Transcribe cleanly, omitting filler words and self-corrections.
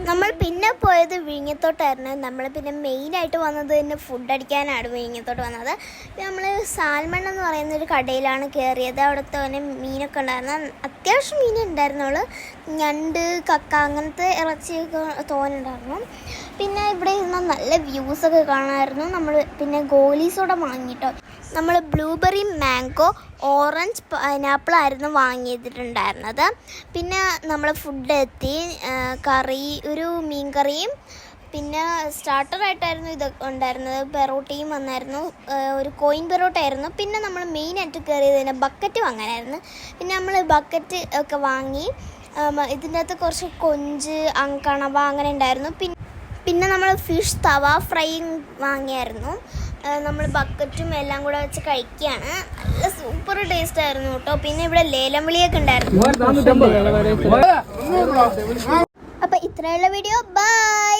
നമ്മൾ പിന്നെ പോയത് വിഴിഞ്ഞത്തോട്ടായിരുന്നു. നമ്മൾ പിന്നെ മെയിനായിട്ട് വന്നത് തന്നെ ഫുഡ് അടിക്കാനാണ് വിഴിഞ്ഞത്തോട്ട് വന്നത്. നമ്മൾ സാൽമൺ എന്ന് പറയുന്നൊരു കടയിലാണ് കയറിയത്. അവിടുത്തെ തന്നെ മീനൊക്കെ ഉണ്ടായിരുന്നു. അത്യാവശ്യം മീൻ ഉണ്ടായിരുന്നുള്ളൂ. ഞണ്ട്, കക്ക അങ്ങനത്തെ ഇറച്ചിയൊക്കെ തോന്നുന്നുണ്ടായിരുന്നു. പിന്നെ ഇവിടെ ഇരുന്നാൽ നല്ല വ്യൂസൊക്കെ കാണാമായിരുന്നു. നമ്മൾ പിന്നെ ഗോലീസോടെ വാങ്ങിയിട്ടോ. നമ്മൾ ബ്ലൂബെറി, മാംഗോ, ഓറഞ്ച്, പൈനാപ്പിൾ ആയിരുന്നു വാങ്ങിയിട്ടുണ്ടായിരുന്നത്. പിന്നെ നമ്മൾ ഫുഡ് എത്തി. കറി, ഒരു മീൻ കറിയും പിന്നെ സ്റ്റാർട്ടറായിട്ടായിരുന്നു ഇത് ഉണ്ടായിരുന്നത്. പെറോട്ടയും വന്നായിരുന്നു. ഒരു കോയിൻ പെറോട്ട ആയിരുന്നു. പിന്നെ നമ്മൾ മെയിനായിട്ട് കയറിയതിന് ബക്കറ്റ് വാങ്ങാനായിരുന്നു. പിന്നെ നമ്മൾ ബക്കറ്റ് ഒക്കെ വാങ്ങി. ഇതിൻ്റെ അകത്ത് കുറച്ച് കൊഞ്ച്, കണവ അങ്ങനെ ഉണ്ടായിരുന്നു. പിന്നെ നമ്മൾ ഫിഷ് തവ ഫ്രൈ വാങ്ങിയായിരുന്നു. നമ്മൾ ബക്കറ്റും എല്ലാം കൂടെ വെച്ച് കഴിക്കുകയാണ്. നല്ല സൂപ്പർ ടേസ്റ്റ് ആയിരുന്നു കേട്ടോ. പിന്നെ ഇവിടെ ലേലം വിളിയൊക്കെ ഉണ്ടായിരുന്നു. അപ്പോൾ ഇത്രയുള്ള വീഡിയോ. ബൈ.